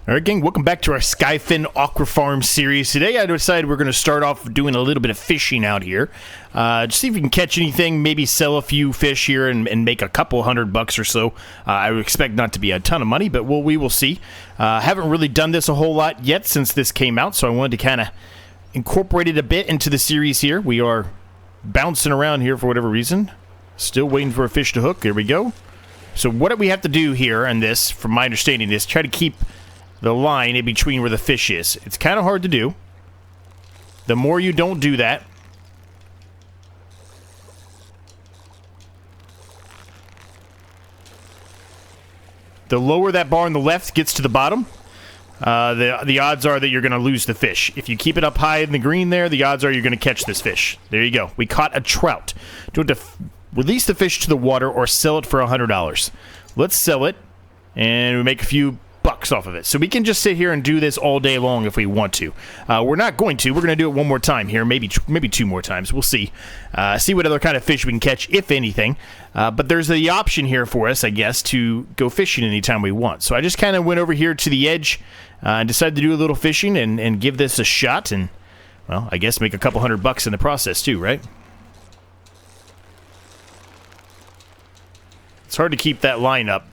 All right, gang, welcome back to our Skyefin Aquafarm series. Today I decided we're going to start off doing a little bit of fishing out here. Just see if we can catch anything, maybe sell a few fish here and make a couple $100 or so. I would expect not to be a ton of money, but we will see. Haven't really done this a whole lot yet since this came out, so I wanted to kind of incorporate it a bit into the series here. We are bouncing around here for whatever reason. Still waiting for a fish to hook. There we go. So what do we have to do here on this, from my understanding, is try to keep the line in between where the fish is. It's kind of hard to do. The more you don't do that, the lower that bar on the left gets to the bottom, the odds are that you're going to lose the fish. If you keep it up high in the green there, the odds are you're going to catch this fish. There you go. We caught a trout. Do you want to release the fish to the water or sell it for $100? Let's sell it, and we make a few bucks off of it. So we can just sit here and do this all day long if we want to. We're not going to. We're going to do it one more time here, maybe two more times. We'll see. See what other kind of fish we can catch, if anything. But there's the option here for us, I guess, to go fishing anytime we want. So I just kind of went over here to the edge and decided to do a little fishing and give this a shot and, well, I guess make a couple $100 in the process too, right? It's hard to keep that line up.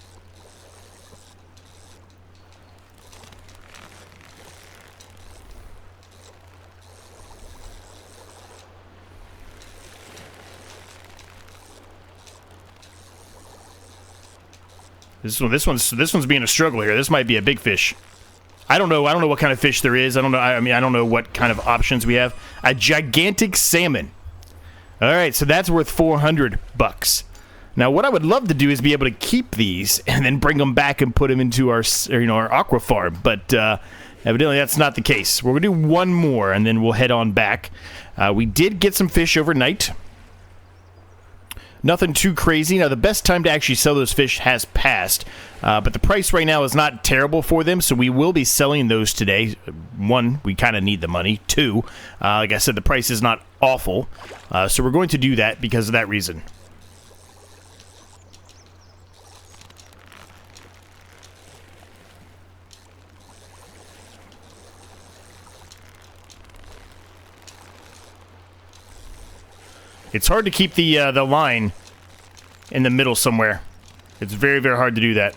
This one's being a struggle here. This might be a big fish. I don't know what kind of fish there is. I don't know. I don't know what kind of options we have. A gigantic salmon. All right, so that's worth $400. Now, what I would love to do is be able to keep these and then bring them back and put them into our aqua farm. But evidently, that's not the case. We're gonna do one more and then we'll head on back. We did get some fish overnight. Nothing too crazy. Now, the best time to actually sell those fish has passed, but the price right now is not terrible for them, so we will be selling those today. One, we kind of need the money. Two, like I said, the price is not awful, so we're going to do that because of that reason. It's hard to keep the line in the middle somewhere. It's very, very hard to do that.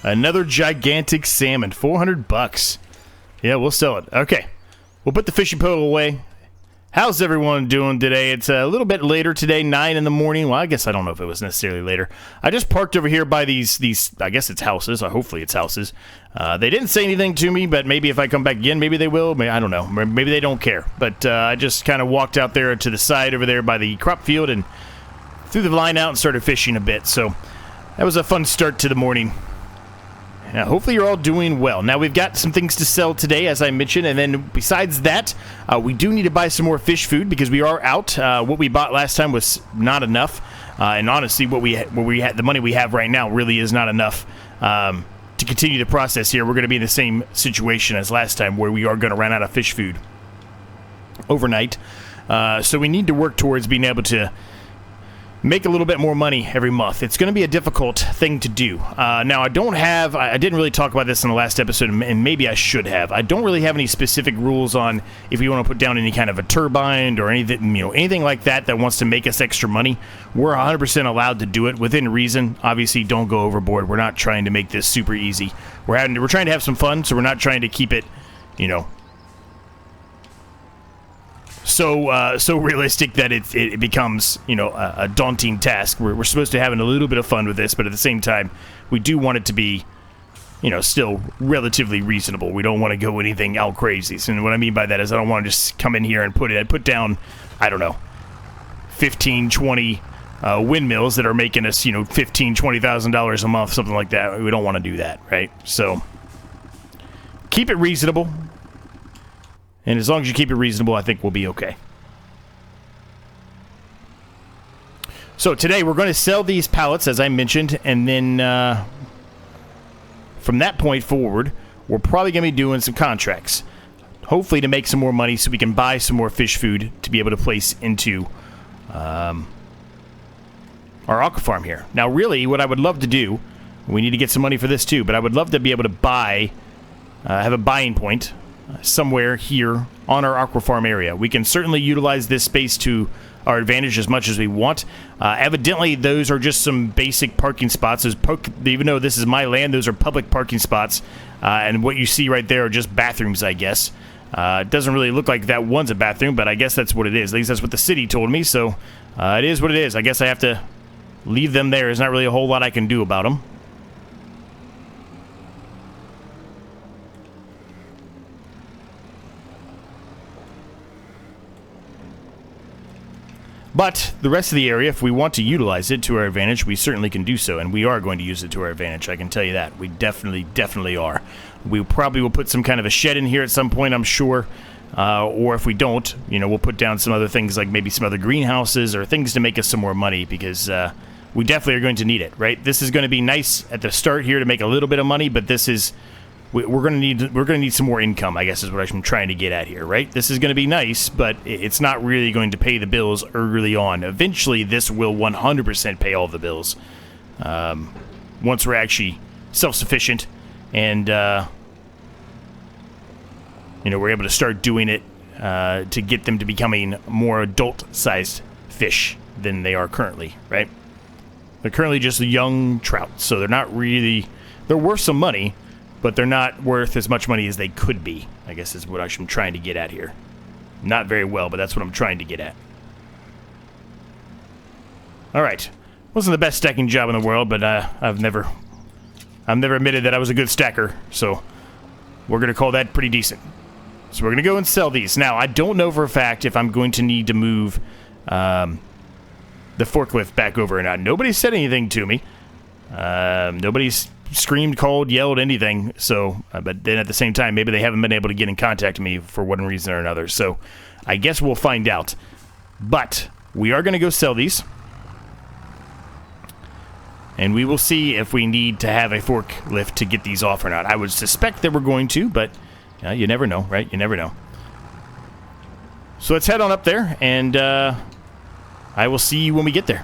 Another gigantic salmon, $400. Yeah, we'll sell it. Okay, we'll put the fishing pole away. How's everyone doing today? It's a little bit later today, 9 in the morning. Well, I guess I don't know if it was necessarily later. I just parked over here by these I guess it's houses. Hopefully it's houses. They didn't say anything to me, but maybe if I come back again, maybe they will. I don't know. Maybe they don't care. But I just kind of walked out there to the side over there by the crop field and threw the line out and started fishing a bit. So that was a fun start to the morning. Now, hopefully you're all doing well. Now, we've got some things to sell today, as I mentioned, and then besides that, we do need to buy some more fish food because we are out. What we bought last time was not enough, and honestly, the money we have right now really is not enough to continue the process here. We're going to be in the same situation as last time, where we are going to run out of fish food overnight. So we need to work towards being able to make a little bit more money every month. It's going to be a difficult thing to do. Now, I didn't really talk about this in the last episode, and maybe I should have. I don't really have any specific rules on if you want to put down any kind of a turbine or anything, anything like that wants to make us extra money. We're 100% allowed to do it within reason. Obviously, don't go overboard. We're not trying to make this super easy. We're trying to have some fun, so we're not trying to keep it, so realistic that it becomes, a daunting task. We're supposed to have a little bit of fun with this, but at the same time, we do want it to be, still relatively reasonable. We don't want to go anything out crazy. And what I mean by that is I don't want to just come in here and put down, I don't know, 15, 20 windmills that are making us, $15,000, $20,000 a month, something like that. We don't want to do that, right? So keep it reasonable. And as long as you keep it reasonable, I think we'll be okay. So today we're going to sell these pallets, as I mentioned, and then from that point forward, we're probably going to be doing some contracts. Hopefully to make some more money so we can buy some more fish food to be able to place into our aquafarm here. Now, really, what I would love to do, we need to get some money for this too, but I would love to be able to buy, have a buying point somewhere here on our aquafarm area. We can certainly utilize this space to our advantage as much as we want. Evidently, those are just some basic parking spots. Even though this is my land, those are public parking spots. And what you see right there are just bathrooms, I guess. It doesn't really look like that one's a bathroom, but I guess that's what it is. At least that's what the city told me, so it is what it is. I guess I have to leave them there. There's not really a whole lot I can do about them. But the rest of the area, if we want to utilize it to our advantage, we certainly can do so, and we are going to use it to our advantage. I can tell you that. We definitely are. We probably will put some kind of a shed in here at some point, I'm sure. Or if we don't, you know, we'll put down some other things, like maybe some other greenhouses or things to make us some more money, because we definitely are going to need it, right? This is going to be nice at the start here to make a little bit of money, but this is... We're going to need some more income, I guess is what I'm trying to get at here, right? This is going to be nice, but it's not really going to pay the bills early on. Eventually, this will 100% pay all the bills. Once we're actually self-sufficient and, you know, we're able to start doing it to get them to becoming more adult-sized fish than they are currently, right? They're currently just young trout, so they're not really... They're worth some money, but they're not worth as much money as they could be, I guess is what I'm trying to get at here. Not very well, but that's what I'm trying to get at. Alright. Wasn't the best stacking job in the world, but I've never admitted that I was a good stacker, so we're going to call that pretty decent. So we're going to go and sell these. Now, I don't know for a fact if I'm going to need to move the forklift back over or not. Nobody said anything to me. Nobody's screamed, called, yelled, anything. So, but then at the same time, maybe they haven't been able to get in contact with me for one reason or another. So, I guess we'll find out. But we are going to go sell these, and we will see if we need to have a forklift to get these off or not. I would suspect that we're going to, but you never know, right? You never know. So let's head on up there, and I will see you when we get there.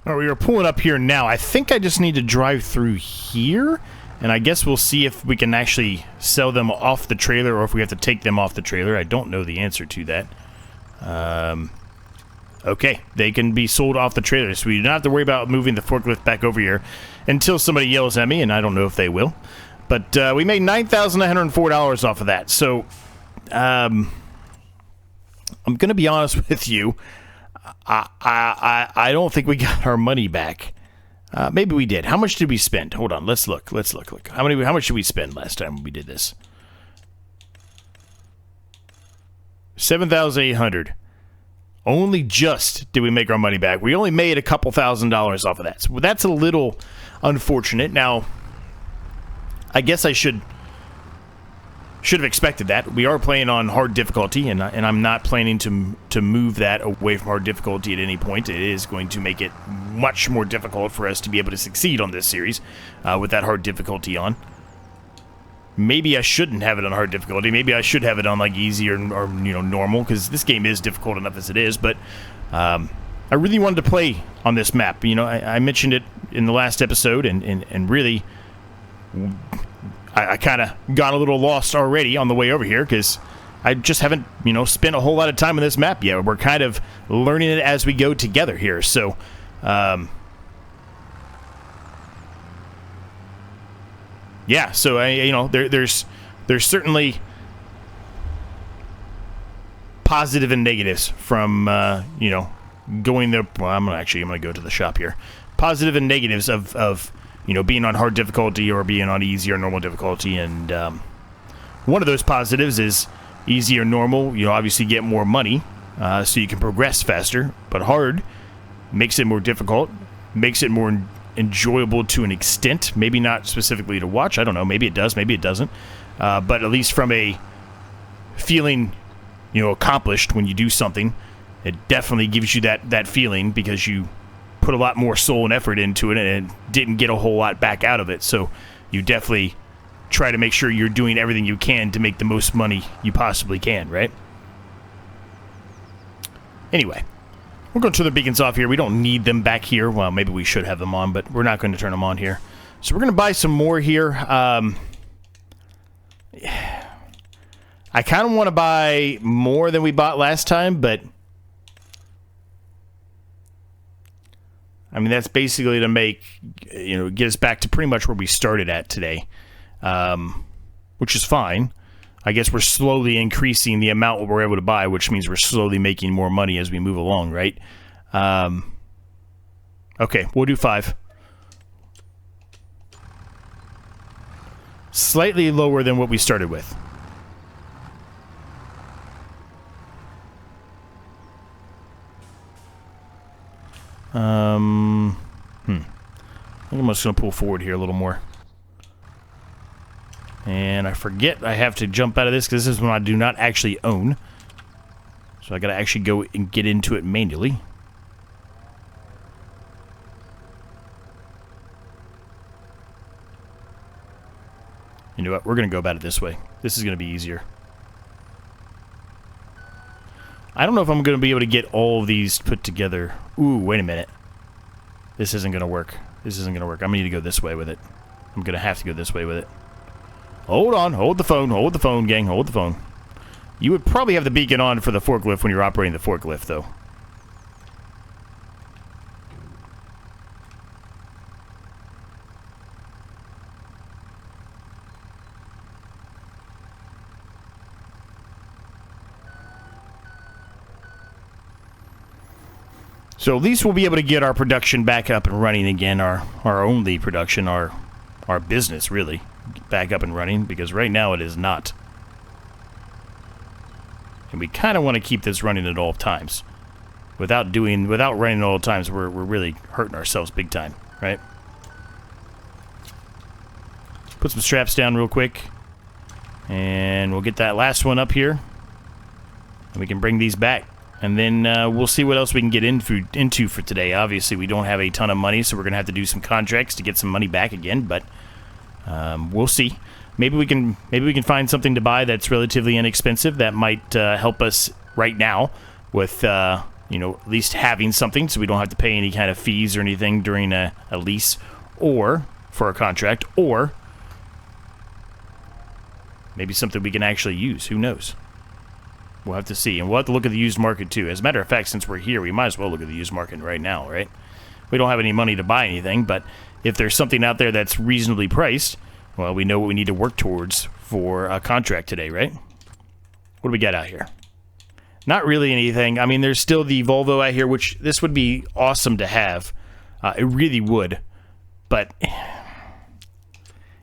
Alright, we are pulling up here now. I think I just need to drive through here, and I guess we'll see if we can actually sell them off the trailer or if we have to take them off the trailer. I don't know the answer to that. Okay, they can be sold off the trailer, so we do not have to worry about moving the forklift back over here until somebody yells at me, and I don't know if they will. But we made $9,904 off of that, so I'm going to be honest with you. I don't think we got our money back. Maybe we did. How much did we spend? Hold on, let's look. How much did we spend last time we did this? 7,800. Only just did we make our money back. We only made a couple $1,000s off of that. So that's a little unfortunate. Now, I guess I should have expected that. We are playing on hard difficulty, and I'm not planning to move that away from hard difficulty at any point. It is going to make it much more difficult for us to be able to succeed on this series with that hard difficulty on. Maybe I shouldn't have it on hard difficulty. Maybe I should have it on like easy or normal, because this game is difficult enough as it is. But I really wanted to play on this map. You know, I mentioned it in the last episode, and really, I kind of got a little lost already on the way over here because I just haven't, spent a whole lot of time on this map yet. We're kind of learning it as we go together here. So, yeah, so there's certainly positive and negatives from going there. Well, I'm gonna go to the shop here. Positive and negatives of being on hard difficulty or being on easy or normal difficulty, and one of those positives is easy or normal. Obviously get more money, so you can progress faster. But hard makes it more difficult, makes it more enjoyable to an extent. Maybe not specifically to watch. I don't know. Maybe it does. Maybe it doesn't. But at least from a feeling, accomplished when you do something, it definitely gives you that feeling because you put a lot more soul and effort into it and didn't get a whole lot back out of it. So you definitely try to make sure you're doing everything you can to make the most money you possibly can, right? Anyway, we're going to turn the beacons off here. We don't need them back here. Well, maybe we should have them on, but we're not going to turn them on here. So we're going to buy some more here. I kind of want to buy more than we bought last time, but I mean, that's basically to make, get us back to pretty much where we started at today, which is fine. I guess we're slowly increasing the amount we're able to buy, which means we're slowly making more money as we move along, right? Okay, we'll do 5. Slightly lower than what we started with. I think I'm just going to pull forward here a little more. And I forget I have to jump out of this because this is one I do not actually own. So I got to actually go and get into it manually. You know what? We're going to go about it this way. This is going to be easier. I don't know if I'm going to be able to get all of these put together. Ooh, wait a minute. This isn't going to work. This isn't going to work. I'm going to need to go this way with it. I'm going to have to go this way with it. Hold on. Hold the phone. Hold the phone, gang. Hold the phone. You would probably have the beacon on for the forklift when you're operating the forklift, though. So at least we'll be able to get our production back up and running again, our only production, our business, really, back up and running, because right now it is not. And we kind of want to keep this running at all times. Without running at all times, we're really hurting ourselves big time, right? Put some straps down real quick. And we'll get that last one up here. And we can bring these back. And then we'll see what else we can get into for today. Obviously, we don't have a ton of money, so we're going to have to do some contracts to get some money back again. But we'll see. Maybe we can find something to buy that's relatively inexpensive that might help us right now with at least having something, so we don't have to pay any kind of fees or anything during a lease or for a contract, or maybe something we can actually use. Who knows? We'll have to see, and we'll have to look at the used market too. As a matter of fact, since we're here, we might as well look at the used market right now, right? We don't have any money to buy anything, but if there's something out there that's reasonably priced, well, we know what we need to work towards for a contract today, right? What do we got out here? Not really anything. I mean, there's still the Volvo out here, which this would be awesome to have. It really would, but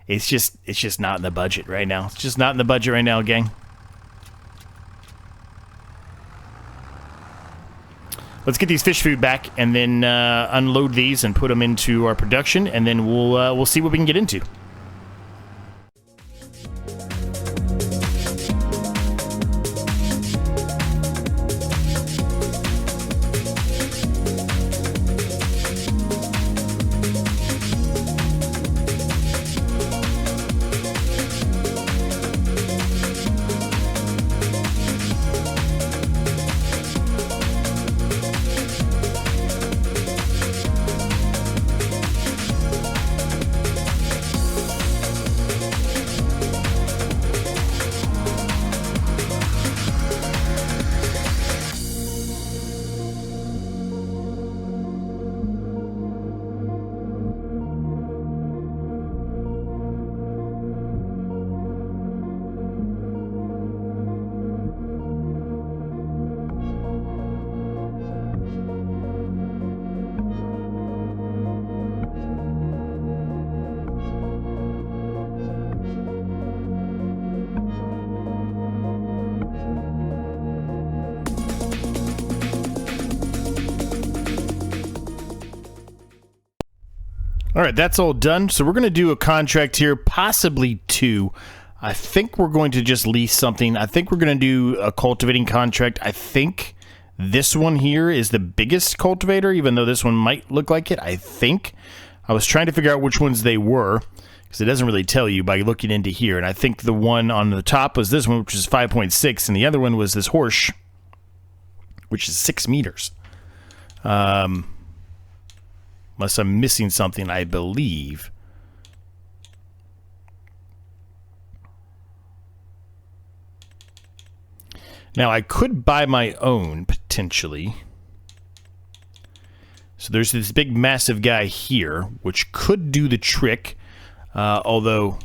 it's just not in the budget right now. It's just not in the budget right now, gang. Let's get these fish food back and then unload these and put them into our production, and then we'll see what we can get into. All right, that's all done. So we're going to do a contract here, possibly 2. I think we're going to just lease something. I think we're going to do a cultivating contract. I think this one here is the biggest cultivator, even though this one might look like it. I think. I was trying to figure out which ones they were, because it doesn't really tell you by looking into here. And I think the one on the top was this one, which is 5.6, and the other one was this Zorch, which is 6 meters. Unless I'm missing something, I believe. Now, I could buy my own, potentially. So there's this big, massive guy here, which could do the trick, although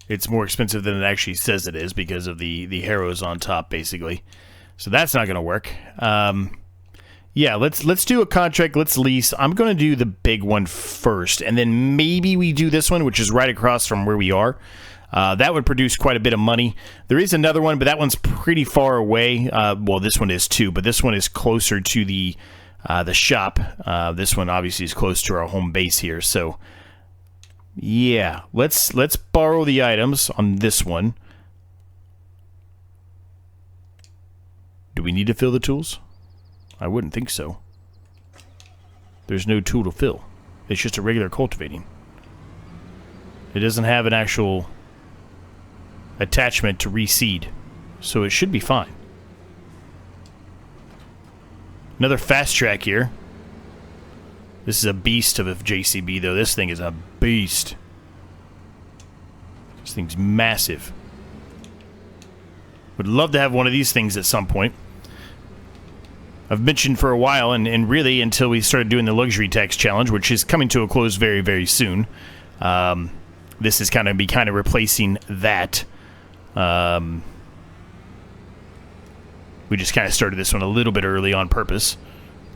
it's more expensive than it actually says it is because of the harrows on top, basically. So that's not going to work. Yeah, let's do a contract. Let's lease. I'm going to do the big one first, and then maybe we do this one, which is right across from where we are. That would produce quite a bit of money. There is another one, but that one's pretty far away. Well, this one is too, but this one is closer to the shop. This one obviously is close to our home base here. So, yeah, let's borrow the items on this one. Do we need to fill the tools? I wouldn't think so. There's no tool to fill. It's just a regular cultivating. It doesn't have an actual attachment to reseed, so it should be fine. Another fast track here. This is a beast of a JCB, though. This thing is a beast. This thing's massive. Would love to have one of these things at some point. I've mentioned for a while, and really until we started doing the luxury tax challenge, which is coming to a close very, very soon. This is kind of replacing that. We just kind of started this one a little bit early on purpose,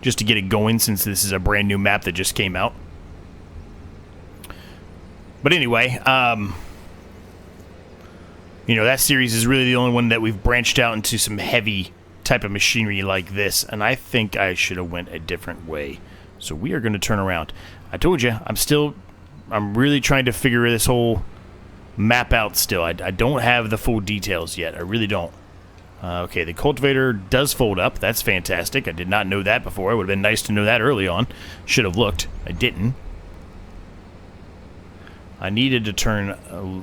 just to get it going, since this is a brand new map that just came out. But anyway, you know, that series is really the only one that we've branched out into some heavy type of machinery like this, and I think I should have went a different way. So we are going to turn around. I told you, I'm really trying to figure this whole map out still. I don't have the full details yet. I really don't. Okay, the cultivator does fold up. That's fantastic. I did not know that before. It would have been nice to know that early on. Should have looked. I didn't. I needed to turn,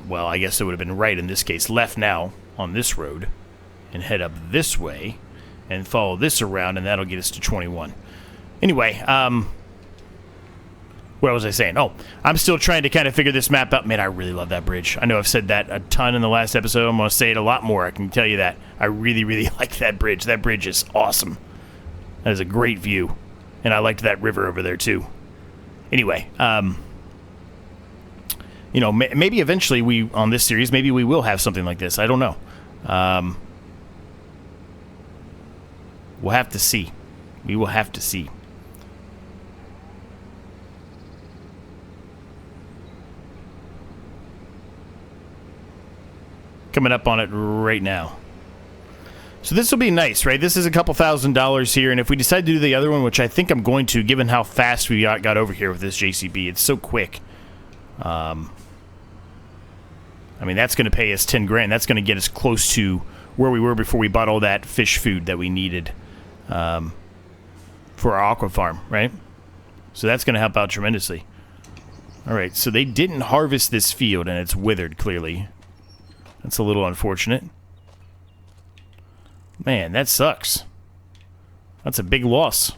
well, I guess it would have been right in this case, left now on this road, and head up this way, and follow this around, and that'll get us to 21. Anyway, what was I saying? Oh, I'm still trying to kind of figure this map out. Man, I really love that bridge. I know I've said that a ton in the last episode. I'm going to say it a lot more. I can tell you that. I really, really like that bridge. That bridge is awesome. That is a great view. And I liked that river over there, too. Anyway, you know, maybe eventually on this series, maybe we will have something like this. I don't know. We'll have to see. We will have to see. Coming up on it right now. So this will be nice, right? This is a couple $1,000s here, and if we decide to do the other one, which I think I'm going to, given how fast we got over here with this JCB, it's so quick. I mean, that's going to pay us 10 grand. That's going to get us close to where we were before we bought all that fish food that we needed for our aqua farm, right? So that's going to help out tremendously. All right, so they didn't harvest this field, and it's withered, clearly. That's a little unfortunate. Man, that sucks. That's a big loss.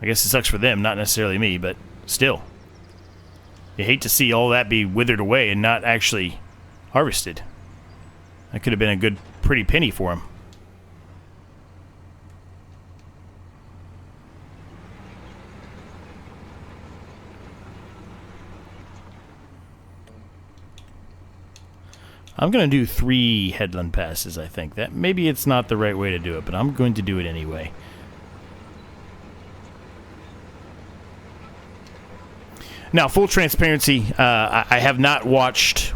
I guess it sucks for them, not necessarily me, but still. You hate to see all that be withered away and not actually harvested. That could have been a good, pretty penny for them. I'm going to do 3 headland passes, I think. That maybe it's not the right way to do it, but I'm going to do it anyway. Now, full transparency, I have not watched...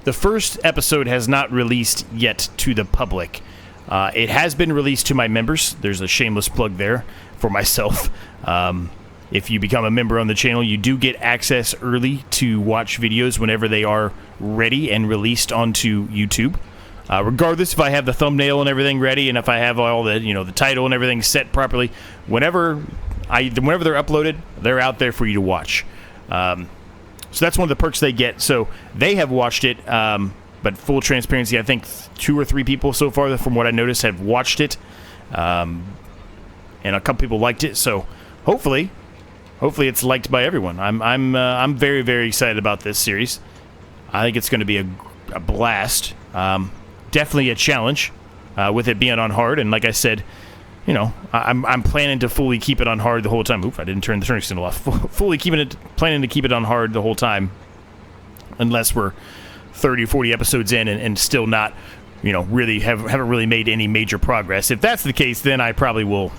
The first episode has not released yet to the public. It has been released to my members. There's a shameless plug there for myself. If you become a member on the channel, you do get access early to watch videos whenever they are ready and released onto YouTube. Regardless if I have the thumbnail and everything ready, and if I have all the the title and everything set properly, whenever they're uploaded, they're out there for you to watch. So that's one of the perks they get. So they have watched it, but full transparency, I think 2 or 3 people so far, from what I noticed, have watched it, and a couple people liked it. So hopefully it's liked by everyone. I'm very, very excited about this series. I think it's going to be a blast. Definitely a challenge with it being on hard, and like I said, I'm planning to fully keep it on hard the whole time. Oof, I didn't turn the turning signal off. Planning to keep it on hard the whole time, unless we're 30 or 40 episodes in and still not, really haven't really made any major progress. If that's the case, then I probably will,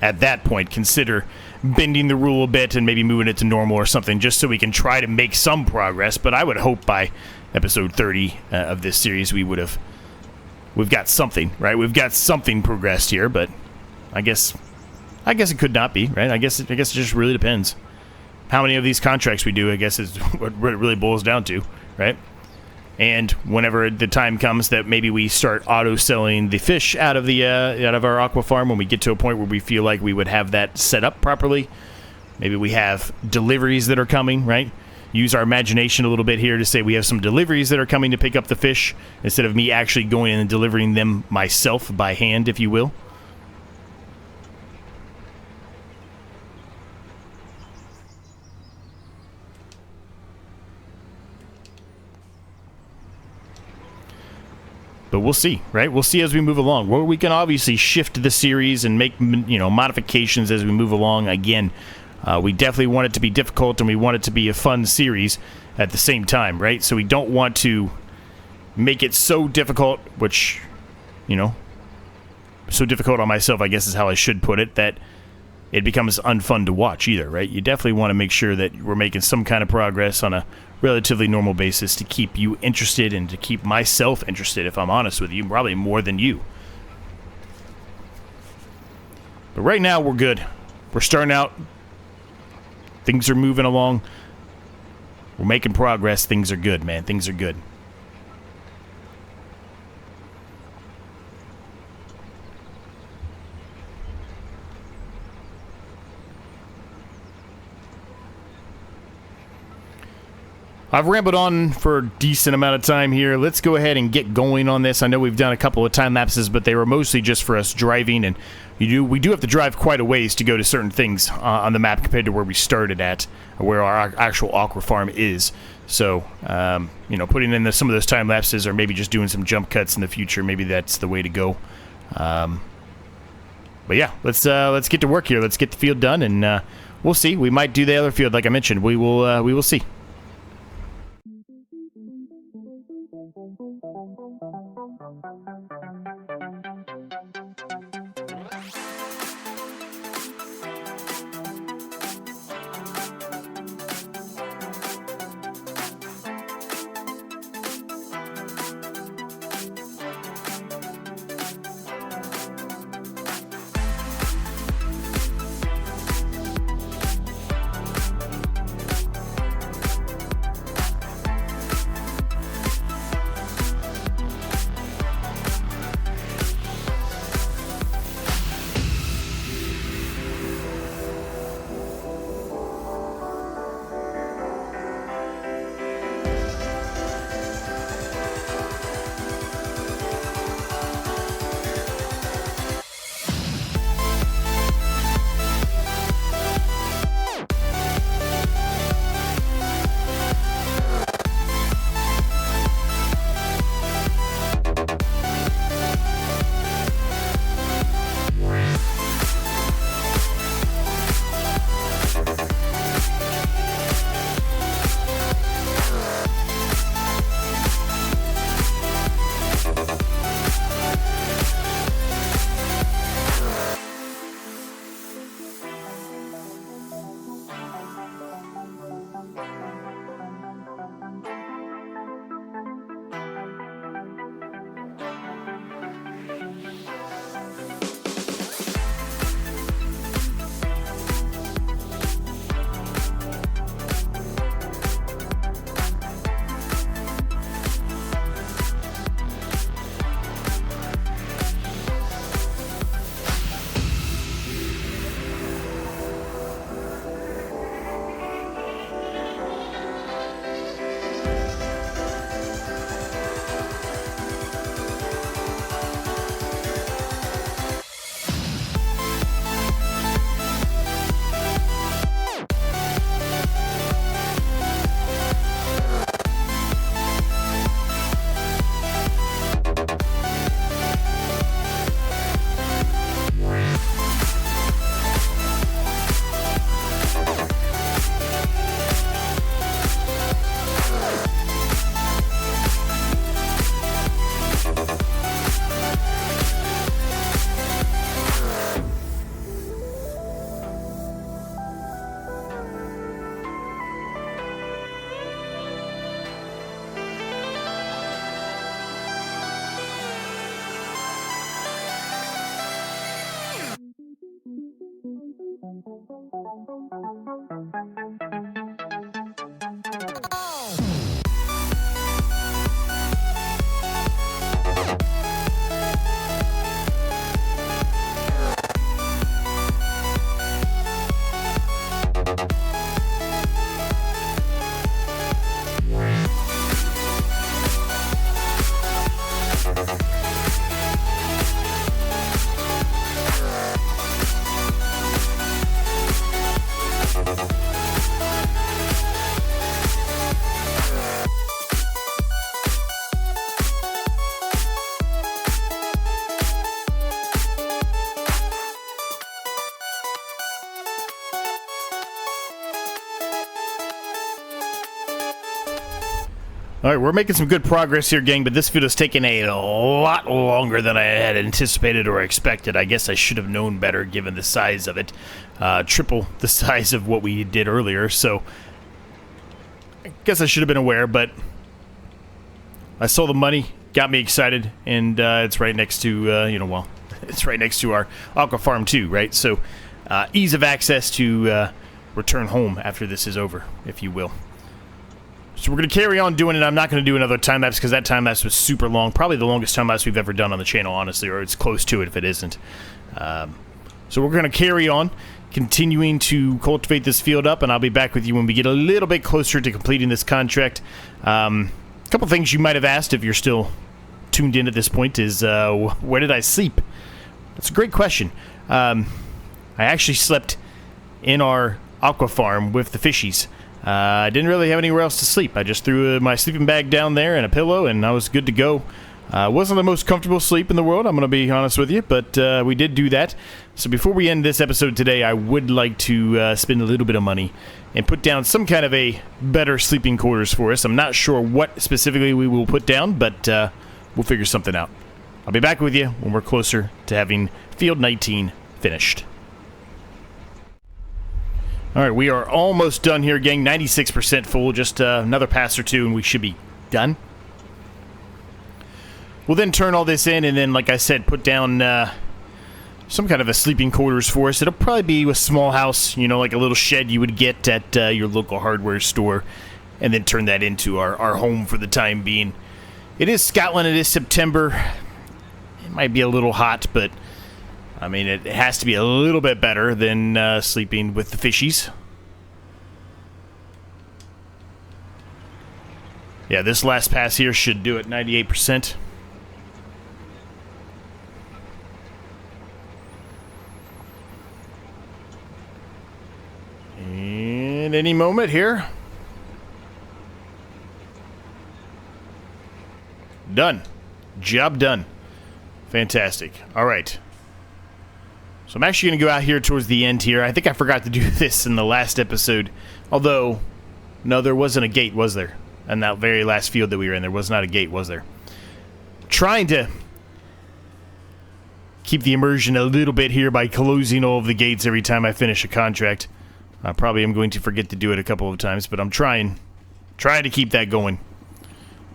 at that point, consider bending the rule a bit and maybe moving it to normal or something, just so we can try to make some progress. But I would hope by episode 30 of this series we've got something, right? We've got something progressed here, but I guess it could not be, right? I guess it just really depends how many of these contracts we do. I guess is what it really boils down to, right? And whenever the time comes that maybe we start auto selling the fish out of our aqua farm, when we get to a point where we feel like we would have that set up properly, maybe we have deliveries that are coming, right? Use our imagination a little bit here to say we have some deliveries that are coming to pick up the fish, instead of me actually going in and delivering them myself by hand, if you will. But we'll see, right? We'll see as we move along. Well, we can obviously shift the series and make modifications as we move along. Again, we definitely want it to be difficult, and we want it to be a fun series at the same time, right? So we don't want to make it so difficult, which, so difficult on myself, I guess is how I should put it, that it becomes unfun to watch either, right? You definitely want to make sure that we're making some kind of progress on a relatively normal basis to keep you interested and to keep myself interested, if I'm honest with you, probably more than you. But right now, we're good. We're starting out. Things are moving along. We're making progress. Things are good, man. Things are good. I've rambled on for a decent amount of time here. Let's go ahead and get going on this. I know we've done a couple of time lapses, but they were mostly just for us driving, and we do have to drive quite a ways to go to certain things on the map compared to where we started at, where our actual aqua farm is. So, putting in some of those time lapses, or maybe just doing some jump cuts in the future, maybe that's the way to go. But yeah, let's get to work here. Let's get the field done, and we'll see. We might do the other field, like I mentioned. We will see. All right, we're making some good progress here, gang, but this field has taken a lot longer than I had anticipated or expected. I guess I should have known better given the size of it. Triple the size of what we did earlier, so I guess I should have been aware, but I saw the money, got me excited, and it's right next to, well, it's right next to our Aquafarm too, right? So ease of access to return home after this is over, if you will. So we're going to carry on doing it. I'm not going to do another time-lapse because that time-lapse was super long. Probably the longest time-lapse we've ever done on the channel, honestly, or it's close to it if it isn't. So we're going to carry on, continuing to cultivate this field up, and I'll be back with you when we get a little bit closer to completing this contract. A couple things you might have asked if you're still tuned in at this point is, where did I sleep? That's a great question. I actually slept in our aqua farm with the fishies. I didn't really have anywhere else to sleep. I just threw my sleeping bag down there and a pillow, and I was good to go. Wasn't the most comfortable sleep in the world, I'm going to be honest with you, but we did do that. So before we end this episode today, I would like to spend a little bit of money and put down some kind of a better sleeping quarters for us. I'm not sure what specifically we will put down, but we'll figure something out. I'll be back with you when we're closer to having Field 19 finished. All right, we are almost done here, gang. 96% full. Just another pass or two, and we should be done. We'll then turn all this in, and then, like I said, put down some kind of a sleeping quarters for us. It'll probably be a small house, you know, like a little shed you would get at your local hardware store, and then turn that into our home for the time being. It is Scotland. It is September. It might be a little hot, but I mean, it has to be a little bit better than sleeping with the fishies. Yeah, this last pass here should do it, 98%. And any moment here. Done. Job done. Fantastic. All right. So I'm actually going to go out here towards the end here. I think I forgot to do this in the last episode. Although, no, there wasn't a gate, was there? In that very last field that we were in, there was not a gate, was there? Trying to keep the immersion a little bit here by closing all of the gates every time I finish a contract. I probably am going to forget to do it a couple of times, but I'm trying to keep that going.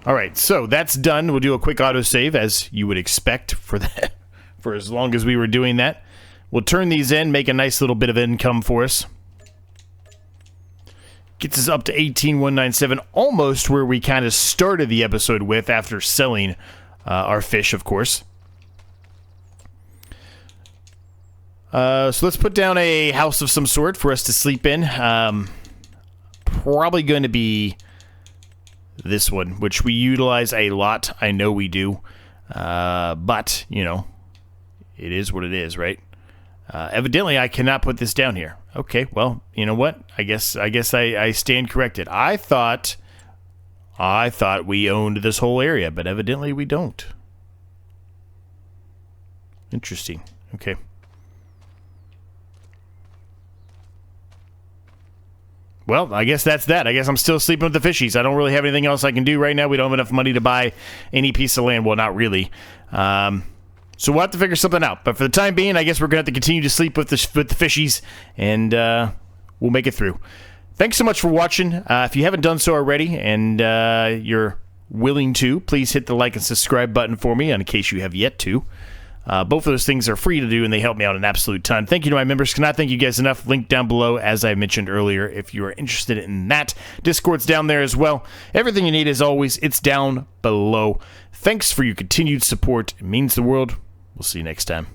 All right, so that's done. We'll do a quick autosave, as you would expect for that, for as long as we were doing that. We'll turn these in, make a nice little bit of income for us. Gets us up to 18,197, almost where we kind of started the episode with after selling our fish, of course. So let's put down a house of some sort for us to sleep in. Probably going to be this one, which we utilize a lot. I know we do. But, you know, it is what it is, right? Evidently, I cannot put this down here. Okay, well, you know what? I guess I stand corrected. I thought we owned this whole area, but evidently we don't. Interesting. Okay. Well, I guess that's that. I guess I'm still sleeping with the fishies. I don't really have anything else I can do right now. We don't have enough money to buy any piece of land. Well, not really. So we'll have to figure something out. But for the time being, I guess we're going to have to continue to sleep with the fishies, and we'll make it through. Thanks so much for watching. If you haven't done so already, and you're willing to, please hit the like and subscribe button for me, in case you have yet to. Both of those things are free to do, and they help me out an absolute ton. Thank you to my members. Cannot thank you guys enough. Link down below, as I mentioned earlier, if you are interested in that. Discord's down there as well. Everything you need, as always, it's down below. Thanks for your continued support. It means the world. We'll see you next time.